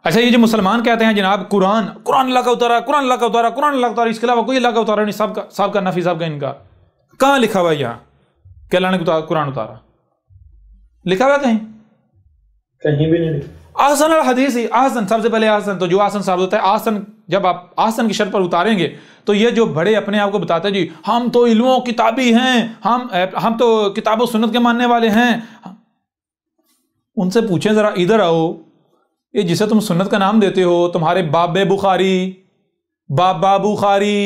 अच्छा, ये जो मुसलमान कहते हैं जनाब कुरान अल्लाह का उतारा, कुरान अल्लाह का उतारा, कुरान अल्लाह का उतारा, इसके अलावा कोई अल्लाह का उतारा नहीं, सबका नफी, सबका इनका, कहाँ लिखा हुआ यहाँ कि अल्लाह ने कुरान उतारा? लिखा हुआ कहीं? कहीं भी नहीं। आसन अल हदीस ही आसन, सबसे पहले आसन, तो जो आसन साबित होता है, आसन जब आप आसन की शर्त पर उतारेंगे तो ये जो बड़े अपने आप को बताते हैं जी हम तो इल्मों किताबी हैं, हम तो किताबों सुन्नत के मानने वाले हैं, उनसे पूछें जरा, इधर आओ, ये जिसे तुम सुन्नत का नाम देते हो, तुम्हारे बाबे बुखारी, बाबा बुखारी,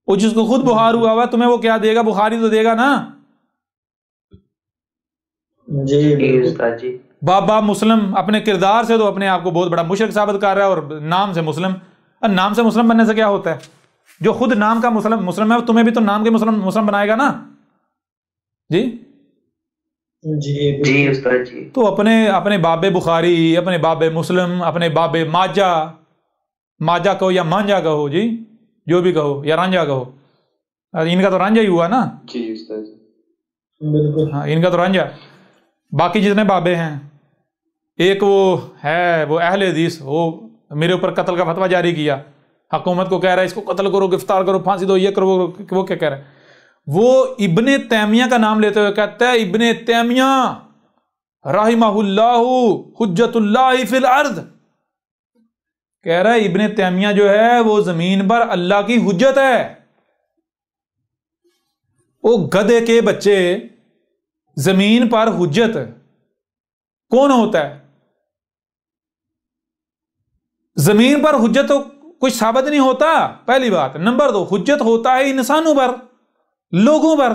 वो जिसको खुद बुखार हुआ तुम्हें वो क्या देगा? बुखारी तो देगा ना। जी बाबा मुस्लिम अपने किरदार से तो अपने आप को बहुत बड़ा मुशरिक साबित कर रहा है, और नाम से मुस्लिम। नाम से मुस्लिम बनने से क्या होता है? जो खुद नाम का मुस्लिम है तुम्हें भी तो नाम के मुस्लिम बनाएगा ना। जी जी उस्ताद जी। तो अपने बाबे बुखारी, अपने बाबे मुस्लिम, अपने बाबे माजा कहो या मांझा कहो, जी जो भी कहो, या रांझा कहो, इनका तो रांझा ही हुआ ना। जी उस्ताद जी बिल्कुल। हाँ, इनका तो रांझा। बाकी जितने बाबे हैं, एक वो है वो अहले हदीस, वो मेरे ऊपर कत्ल का फतवा जारी किया, हुकूमत को कह रहा है इसको कत्ल करो, गिरफ्तार करो, फांसी दो, ये करो, वो क्या कह रहा है? वो इब्ने तैमिया का नाम लेते हुए कहता है इब्ने तैमिया राहिमहुल्लाहु हुज्जतुल्लाहि फिल अर्द, कह रहा है इब्ने तैमिया जो है वो जमीन पर अल्लाह की हुज्जत है। वो गधे के बच्चे, जमीन पर हुज्जत कौन होता है? जमीन पर हुज्जत तो कुछ साबित नहीं होता, पहली बात। नंबर 2, हुज्जत होता है इंसानों पर, लोगों पर,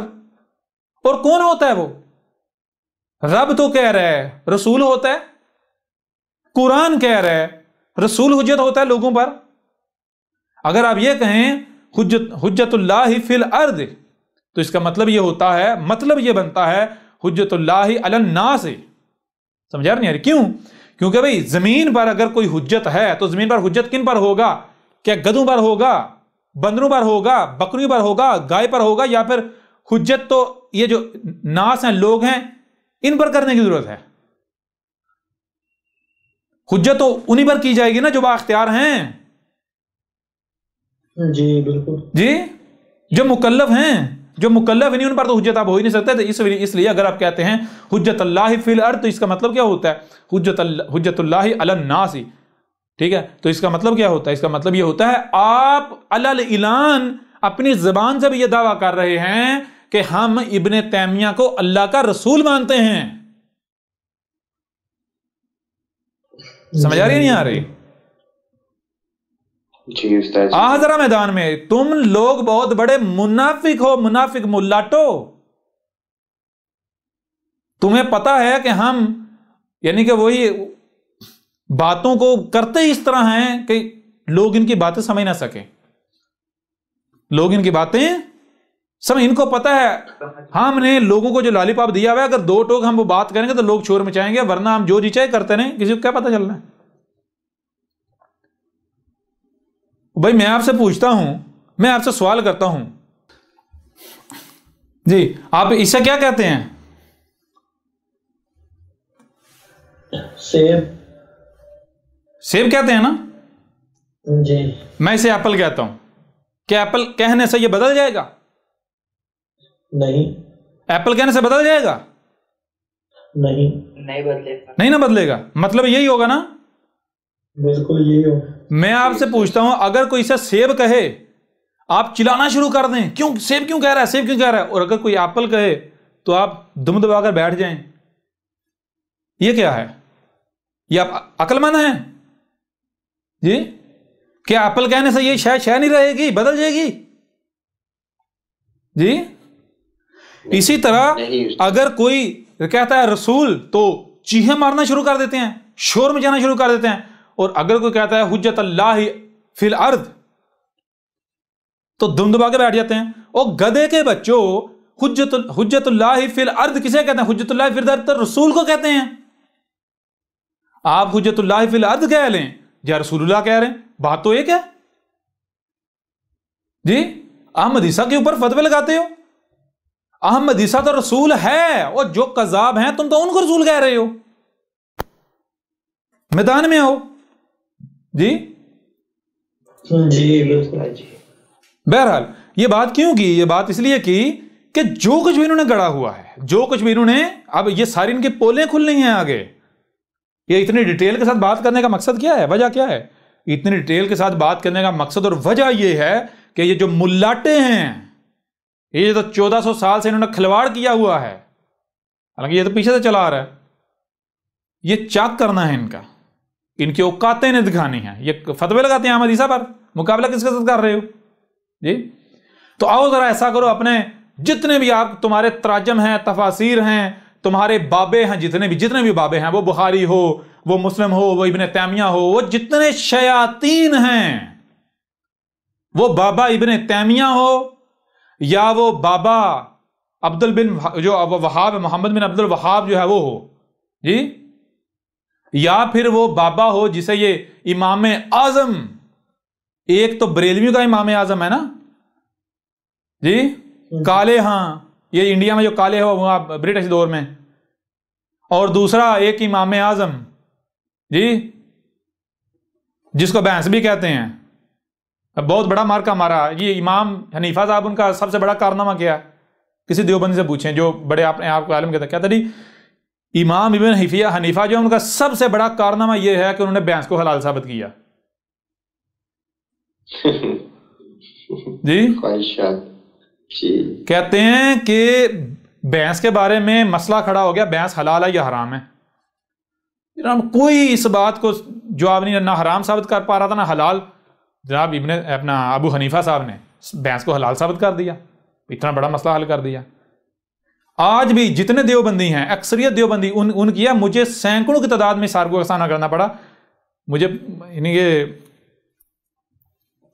और कौन होता है वो? रब तो कह रहा है रसूल होता है, कुरान कह रहा है रसूल हुज्जत होता है लोगों पर। अगर आप ये कहें हुज्जतुल्लाहि फिल अर्द, तो इसका मतलब ये होता है, मतलब ये बनता है हुज्जतुल्लाहि अलन नास। समझा नहीं आ रही? क्यों? क्योंकि भाई जमीन पर अगर कोई हुज्जत है तो जमीन पर हुज्जत किन पर होगा? क्या गधों पर होगा, बंदरों पर होगा, बकरियों पर होगा, गाय पर होगा, या फिर हुज्जत तो ये जो नास हैं, लोग हैं, इन पर करने की जरूरत है। हुज्जत तो उन्हीं पर की जाएगी ना जो बाख्तियार हैं। जी बिल्कुल जी, जो मुकल्लफ हैं, जो मुकल्लफ नहीं उन पर तो हुज्जत आप हो ही नहीं सकते। तो इसलिए अगर आप कहते हैं हुज्जतुल्लाहि फिल अर्द, तो इसका मतलब क्या होता है? हुज्जतुल्लाहि अलन नास। ठीक है, तो इसका मतलब क्या होता है? इसका मतलब यह होता है आप अलल इलान अपनी जबान से भी यह दावा कर रहे हैं कि हम इब्ने तैमिया को अल्लाह का रसूल मानते हैं। समझ आ रही है नहीं आ रही? जी उस्ताद। जरा मैदान में तुम लोग बहुत बड़े मुनाफिक हो, मुनाफिक मुल्लाटो। तुम्हें पता है कि हम यानी कि वही बातों को करते ही इस तरह हैं कि लोग इनकी बातें समझ ना सके, लोग इनकी बातें समझ, इनको पता है हमने लोगों को जो लॉलीपॉप दिया हुआ है, अगर 2 टोक हम वो बात करेंगे तो लोग शोर मचाएंगे, वरना हम जो जी चाहे करते रहें, किसी को क्या पता चलना है? भाई मैं आपसे पूछता हूं, मैं आपसे सवाल करता हूं जी, आप इसे क्या कहते हैं? सेब। सेब कहते हैं ना जी। मैं इसे एप्पल कहता हूं। क्या एप्पल कहने से यह बदल जाएगा? नहीं। एप्पल कहने से बदल जाएगा? नहीं बदलेगा। नहीं ना बदलेगा। मतलब यही होगा ना? बिल्कुल यही हो। मैं आपसे पूछता हूं, अगर कोई इसे सेब कहे आप चिल्लाना शुरू कर दें, क्यों सेब क्यों कह रहा है, सेब क्यों कह रहा है, और अगर कोई एप्पल कहे तो आप दुम दबाकर बैठ जाएं। ये क्या है? ये आप अक्लमंद हैं जी? क्या एप्पल कहने से ये शय नहीं रहेगी, बदल जाएगी जी? इसी तरह अगर कोई कहता है रसूल, तो चीखें मारना शुरू कर देते हैं, शोर मचाना शुरू कर देते हैं। और अगर कोई कहता है हुज्जतुल्लाहि फिल अर्द, तो दुम दबा के बैठ जाते हैं। और गधे के बच्चों, हुज्जतुल्लाहि फिल अर्द किसे कहते हैं? हुज्जतुल्लाहि फिल अर्द तो रसूल को कहते हैं। आप हुज्जतुल्लाहि फिल अर्द कह लें या रसूलुल्लाह कह रहे हैं, बात तो एक है जी। अहमद ईसा के ऊपर फतवे लगाते हो। अहमद ईसा तो रसूल है, और जो कज़ाब हैं तुम तो उनको रसूल कह रहे हो मैदान में आओ जी। जी बिल्कुल जी। बहरहाल ये बात क्यों की? ये बात इसलिए की कि जो कुछ भी इन्होंने गढ़ा हुआ है, जो कुछ भी इन्होंने, अब ये सारी इनकी पोलें खुलनी है आगे। ये इतनी डिटेल के साथ बात करने का मकसद क्या है, वजह क्या है? इतनी डिटेल के साथ बात करने का मकसद और वजह यह है कि ये जो मुल्लाटे हैं, ये तो 1400 साल से इन्होंने खिलवाड़ किया हुआ है, हालांकि ये तो पीछे से चला आ रहा है। ये चाक करना है इनका, इनकी औकातें इन्हें दिखानी है। ये फतवे लगाते हैं अहमद ईसा पर, मुकाबला किसके साथ कर रहे हो जी? तो आओ जरा ऐसा करो, अपने जितने भी आप तुम्हारे तराजम हैं, तफासिर हैं, तुम्हारे बाबे हैं, जितने भी बाबे हैं, वो बुखारी हो, वो मुस्लिम हो, वो इब्ने तैमिया हो, वो जितने शयातीन हैं, वो बाबा इब्ने तैमिया हो या वो बाबा अब्दुल बिन जो वहाब, मोहम्मद बिन अब्दुल वहाब जो है वो हो जी, या फिर वो बाबा हो जिसे ये इमाम आजम, एक तो बरेलवियों का इमाम आजम है ना जी, काले, हाँ ये इंडिया में जो काले हो वो ब्रिटिश दौर में, और दूसरा एक इमाम आजम जी जिसको बैंस भी कहते हैं, बहुत बड़ा मार्का मारा। ये इमाम हनीफा साहब, उनका सबसे बड़ा कारनामा क्या है? किसी देवबंदी से पूछें जो बड़े अपने आप को आलिम कहते हैं, क्या था इमाम इब्न हनीफा जो उनका सबसे बड़ा कारनामा यह है कि उन्होंने बैंस को हलाल साबित किया जी। कहते हैं कि भैंस के बारे में मसला खड़ा हो गया, भैंस हलाल है या हराम है। कोई इस बात को जवाब नहीं, ना हराम साबित कर पा रहा था ना हलाल। जनाब इब्ने अपना अबू हनीफा साहब ने भैंस को हलाल साबित कर दिया, इतना बड़ा मसला हल कर दिया। आज भी जितने देवबंदी हैं, अक्सरियत देवबंदी, उनकी है, मुझे सैकड़ों की तादाद में सार को सामना करना पड़ा। मुझे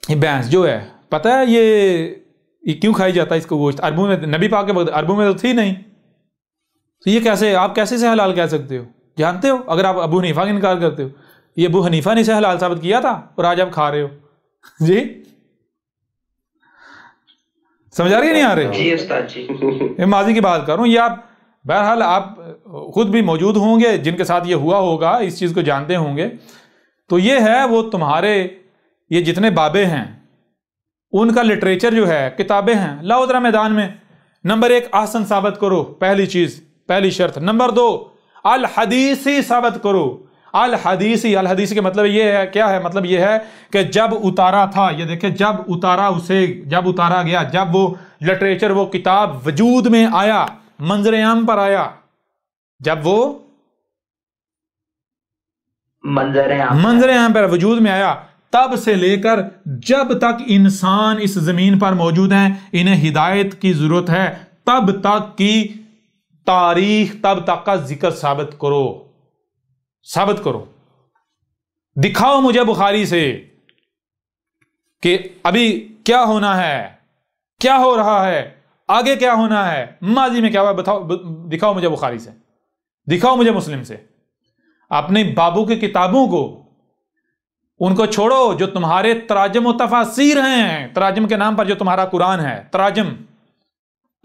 ये भैंस जो है, पता है ये क्यों खाई जाता है इसको गोश्त? अरबों में, नबी पाक के वक्त अरबों में तो थी नहीं, तो ये कैसे आप कैसे से हलाल कह सकते हो? जानते हो, अगर आप अबू हनीफा का इनकार करते हो, ये अबू हनीफा ने इसे हलाल साबित किया था और आज आप खा रहे हो जी। समझ आ रही है नहीं आ रही? जी उस्ताद जी। माजी की बात कर रहा हूं। ये आप बहरहाल आप खुद भी मौजूद होंगे जिनके साथ ये हुआ होगा, इस चीज को जानते होंगे। तो ये है वो तुम्हारे ये जितने बाबे हैं उनका लिटरेचर जो है, किताबें हैं, लाओ जरा मैदान में। नंबर 1 आसन साबित करो, पहली चीज, पहली शर्त। नंबर 2 अल हदीसी साबित करो। अल हदीसी के मतलब ये है, क्या है? मतलब ये है कि जब उतारा था, ये देखे, जब उतारा गया, जब वो लिटरेचर, वो किताब वजूद में आया, मंजर आम पर आया, जब वो मंजर आम पर वजूद में आया, तब से लेकर जब तक इंसान इस जमीन पर मौजूद हैं, इन्हें हिदायत की जरूरत है, तब तक की तारीख, तब तक का जिक्र साबित करो। दिखाओ मुझे बुखारी से कि अभी क्या होना है, क्या हो रहा है, आगे क्या होना है, माजी में क्या हुआ, बताओ, दिखाओ मुझे बुखारी से, दिखाओ मुझे मुस्लिम से। अपने बाबू की किताबों को, उनको छोड़ो, जो तुम्हारे तराजम और तफासीर हैं, तराजम के नाम पर जो तुम्हारा कुरान है, तराजम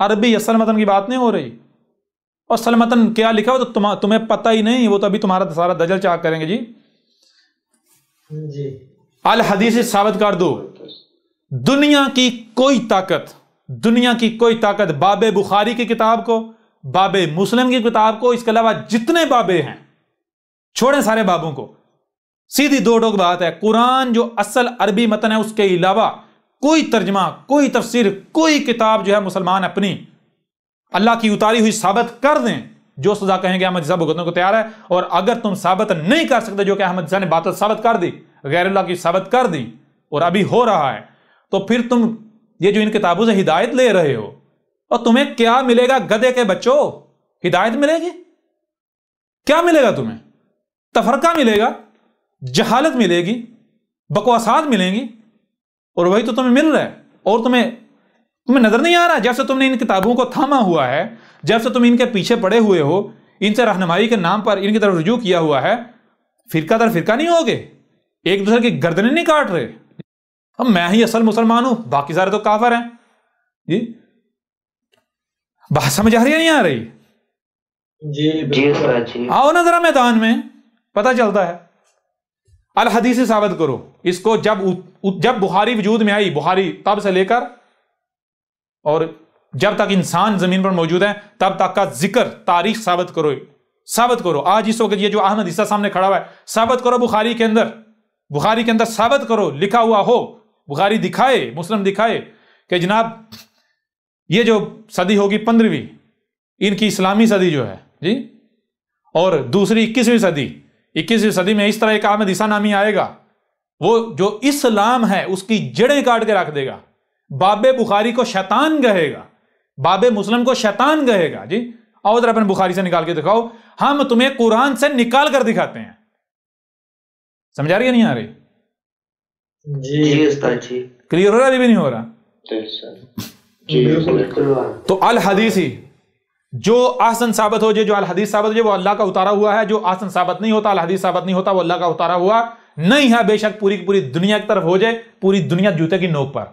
अरबी असल मतन की बात नहीं हो रही। और असल मतन क्या लिखा हो तो तुम्हें पता ही नहीं, वो तो अभी तुम्हारा सारा दजल चाक करेंगे जी। अल हदीस साबित कर दो। दुनिया की कोई ताकत बाबे बुखारी की किताब को, बाबे मुस्लिम की किताब को, इसके अलावा जितने बाबे हैं, छोड़े सारे बाबों को। सीधी दो टोक बात है, कुरान जो असल अरबी मतन है उसके अलावा कोई तर्जमा, कोई तफसीर, कोई किताब जो है मुसलमान अपनी अल्लाह की उतारी हुई साबित कर दें, जो सजा कहेंगे अहमद ईसा भुगतने को तैयार है। और अगर तुम साबित नहीं कर सकते, जो कि अहमद ईसा ने बात साबित कर दी, गैर अल्लाह की साबित कर दी, और अभी हो रहा है, तो फिर तुम ये जो इन किताबों से हिदायत ले रहे हो, और तुम्हें क्या मिलेगा? गधे के बच्चों, हिदायत मिलेगी? क्या मिलेगा तुम्हें? तफरका मिलेगा, जहालत मिलेगी, बकवासात मिलेंगी, और वही तो तुम्हें मिल रहा है। और तुम्हें नजर नहीं आ रहा, जब से तुमने इन किताबों को थामा हुआ है, जब से तुम इनके पीछे पड़े हुए हो, इनसे रहनुमाई के नाम पर इनकी तरफ रुजू किया हुआ है, फिरका दर फिरका नहीं होगे, एक दूसरे की गर्दनें नहीं काट रहे। अब मैं ही असल मुसलमान हूं, बाकी सारे तो काफिर हैं जी। बात समझ आ रही है नहीं आ रही? जी। आओ ना जरा मैदान में, पता चलता है। अल हदीस से साबित करो इसको। जब बुखारी वजूद में आई, बुखारी तब से लेकर और जब तक इंसान जमीन पर मौजूद है तब तक का जिक्र, तारीख साबित करो, साबित करो। आज इस वक्त ये जो अहमद ईसा सामने खड़ा हुआ है, साबित करो बुखारी के अंदर साबित करो, लिखा हुआ हो। बुखारी दिखाए, मुस्लिम दिखाए कि जनाब ये जो सदी होगी 15वीं, इनकी इस्लामी सदी जो है जी, और दूसरी 21वीं सदी में इस तरह एक अहमद ईसा नामी आएगा, वो जो इस्लाम है उसकी जड़ें काट के रख देगा। बाबे बुखारी को शैतान कहेगा, बाबे मुस्लिम को शैतान कहेगा जी। आओ जरा अपने बुखारी से निकाल के दिखाओ, हम तुम्हें कुरान से निकाल कर दिखाते हैं। समझा रही है, नहीं आ रही? जी उस्ताद जी। क्लियर हो रहा है? भी नहीं हो रहा? तो अल हदीसी जो आसन साबित हो जाए, जो अल हदीस साबित हो जाए, वो अल्लाह का उतारा हुआ है। जो आसन साबित नहीं होता, अल हदीस साबित नहीं होता, वो अल्लाह का उतारा हुआ नहीं है। बेशक पूरी की पूरी दुनिया की तरफ हो जाए, पूरी दुनिया जूते की नोक पर।